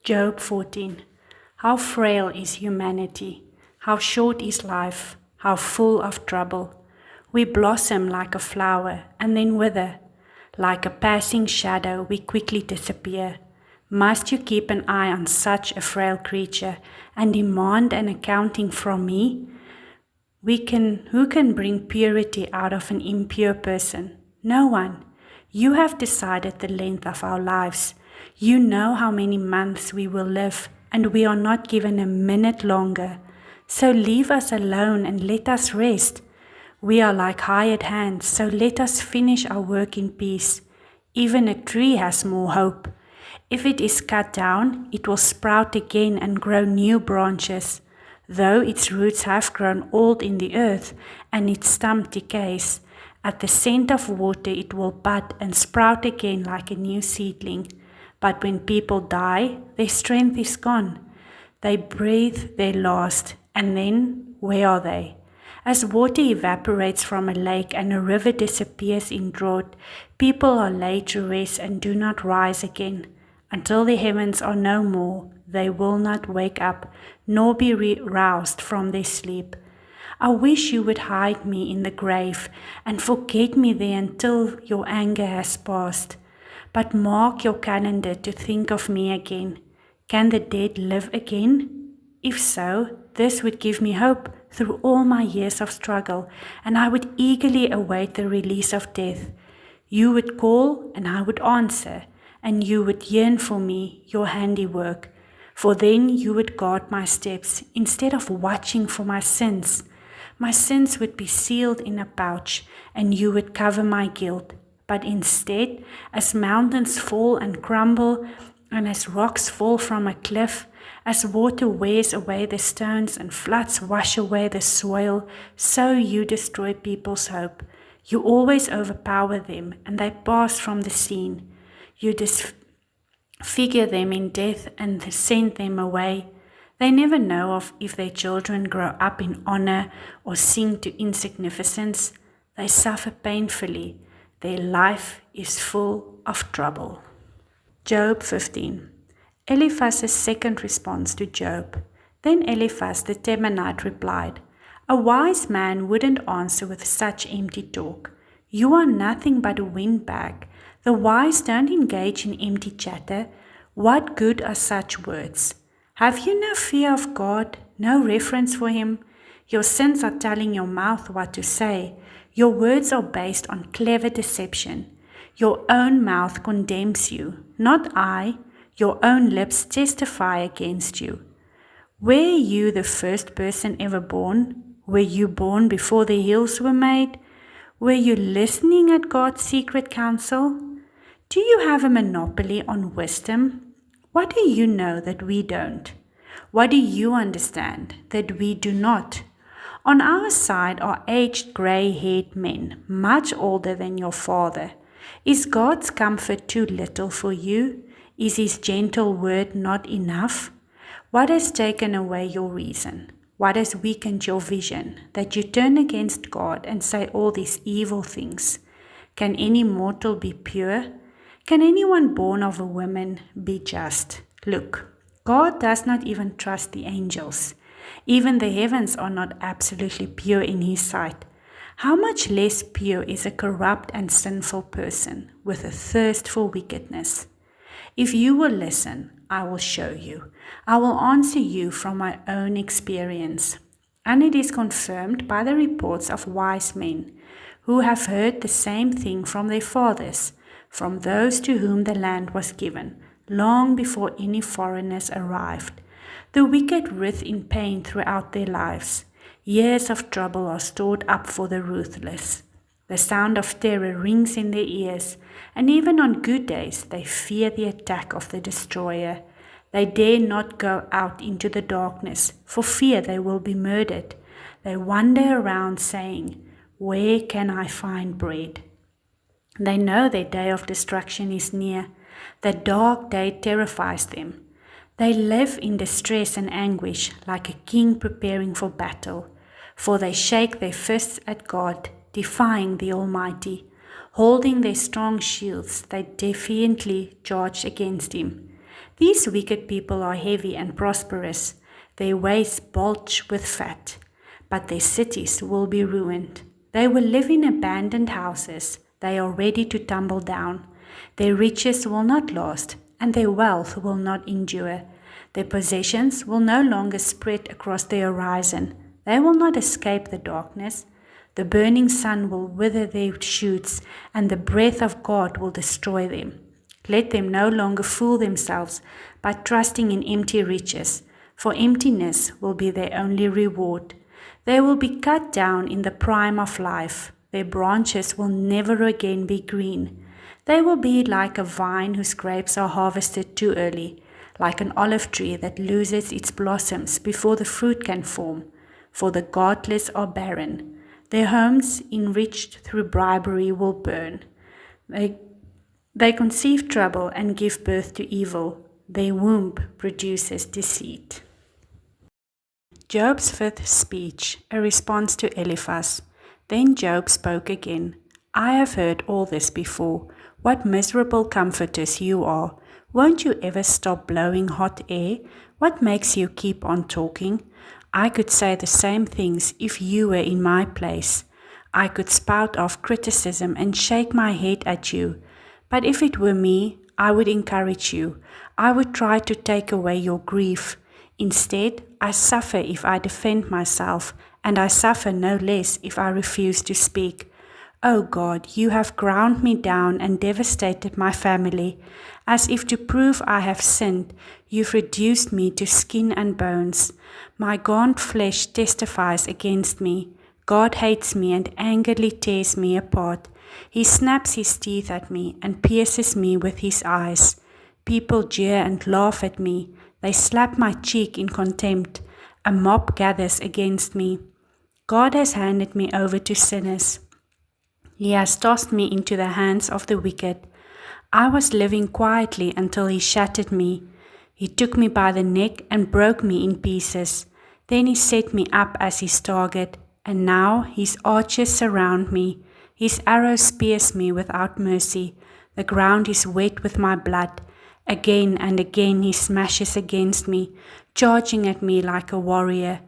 Job 14. How frail is humanity, how short is life, how full of trouble. We blossom like a flower and then wither. Like a passing shadow, we quickly disappear. Must you keep an eye on such a frail creature and demand an accounting from me? Who can bring purity out of an impure person? No one. You have decided the length of our lives. You know how many months we will live, and we are not given a minute longer. So leave us alone and let us rest. We are like hired hands, so let us finish our work in peace. Even a tree has more hope. If it is cut down, it will sprout again and grow new branches. Though its roots have grown old in the earth and its stump decays, at the scent of water it will bud and sprout again like a new seedling. But when people die, their strength is gone. They breathe their last, and then where are they? As water evaporates from a lake and a river disappears in drought, people are laid to rest and do not rise again. Until the heavens are no more, they will not wake up, nor be roused from their sleep. I wish you would hide me in the grave and forget me there until your anger has passed. But mark your calendar to think of me again. Can the dead live again? If so, this would give me hope through all my years of struggle, and I would eagerly await the release of death. You would call, and I would answer, and you would yearn for me, your handiwork. For then you would guard my steps, instead of watching for my sins. My sins would be sealed in a pouch, and you would cover my guilt. But instead, as mountains fall and crumble, and as rocks fall from a cliff, as water wears away the stones and floods wash away the soil, so you destroy people's hope. You always overpower them, and they pass from the scene. You disfigure them in death and send them away. They never know if their children grow up in honor or sink to insignificance. They suffer painfully. Their life is full of trouble. Job 15. Eliphaz's second response to Job. Then Eliphaz the Temanite replied, A wise man wouldn't answer with such empty talk. You are nothing but a windbag. The wise don't engage in empty chatter. What good are such words? Have you no fear of God, no reverence for Him? Your sins are telling your mouth what to say. Your words are based on clever deception. Your own mouth condemns you, not I. Your own lips testify against you. Were you the first person ever born? Were you born before the hills were made? Were you listening at God's secret counsel? Do you have a monopoly on wisdom? What do you know that we don't? What do you understand that we do not? On our side are aged gray-haired men, much older than your father. Is God's comfort too little for you? Is His gentle word not enough? What has taken away your reason? What has weakened your vision, that you turn against God and say all these evil things? Can any mortal be pure? Can anyone born of a woman be just? Look, God does not even trust the angels. Even the heavens are not absolutely pure in His sight. How much less pure is a corrupt and sinful person with a thirst for wickedness? If you will listen, I will show you. I will answer you from my own experience. And it is confirmed by the reports of wise men who have heard the same thing from their fathers, from those to whom the land was given, long before any foreigners arrived. The wicked writhe in pain throughout their lives. Years of trouble are stored up for the ruthless. The sound of terror rings in their ears, and even on good days they fear the attack of the destroyer. They dare not go out into the darkness, for fear they will be murdered. They wander around saying, Where can I find bread? They know their day of destruction is near. The dark day terrifies them. They live in distress and anguish like a king preparing for battle, for they shake their fists at God, defying the Almighty. Holding their strong shields, they defiantly charge against Him. These wicked people are heavy and prosperous. Their waists bulge with fat, but their cities will be ruined. They will live in abandoned houses. They are ready to tumble down. Their riches will not last, and their wealth will not endure. Their possessions will no longer spread across the horizon. They will not escape the darkness. The burning sun will wither their shoots, and the breath of God will destroy them. Let them no longer fool themselves by trusting in empty riches, for emptiness will be their only reward. They will be cut down in the prime of life. Their branches will never again be green. They will be like a vine whose grapes are harvested too early, like an olive tree that loses its blossoms before the fruit can form. For the godless are barren. Their homes, enriched through bribery, will burn. They conceive trouble and give birth to evil. Their womb produces deceit. Job's fifth speech, a response to Eliphaz. Then Job spoke again. I have heard all this before. What miserable comforters you are. Won't you ever stop blowing hot air? What makes you keep on talking? I could say the same things if you were in my place. I could spout off criticism and shake my head at you. But if it were me, I would encourage you. I would try to take away your grief. Instead, I suffer if I defend myself, and I suffer no less if I refuse to speak. O God, you have ground me down and devastated my family. As if to prove I have sinned, you've reduced me to skin and bones. My gaunt flesh testifies against me. God hates me and angrily tears me apart. He snaps his teeth at me and pierces me with his eyes. People jeer and laugh at me. They slap my cheek in contempt. A mob gathers against me. God has handed me over to sinners. He has tossed me into the hands of the wicked. I was living quietly until he shattered me. He took me by the neck and broke me in pieces. Then he set me up as his target, and now his archers surround me. His arrows pierce me without mercy. The ground is wet with my blood. Again and again he smashes against me, charging at me like a warrior.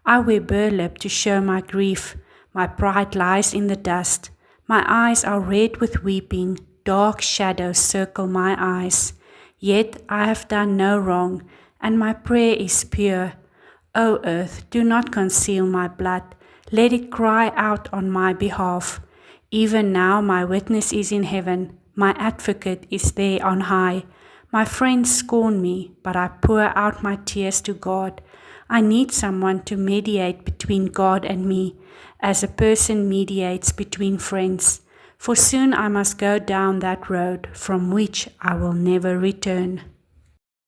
I wear burlap to show my grief. My pride lies in the dust. My eyes are red with weeping. Dark shadows circle my eyes. Yet I have done no wrong, and my prayer is pure. O earth, do not conceal my blood. Let it cry out on my behalf. Even now my witness is in heaven. My advocate is there on high. My friends scorn me, but I pour out my tears to God. I need someone to mediate between God and me, as a person mediates between friends. For soon I must go down that road from which I will never return.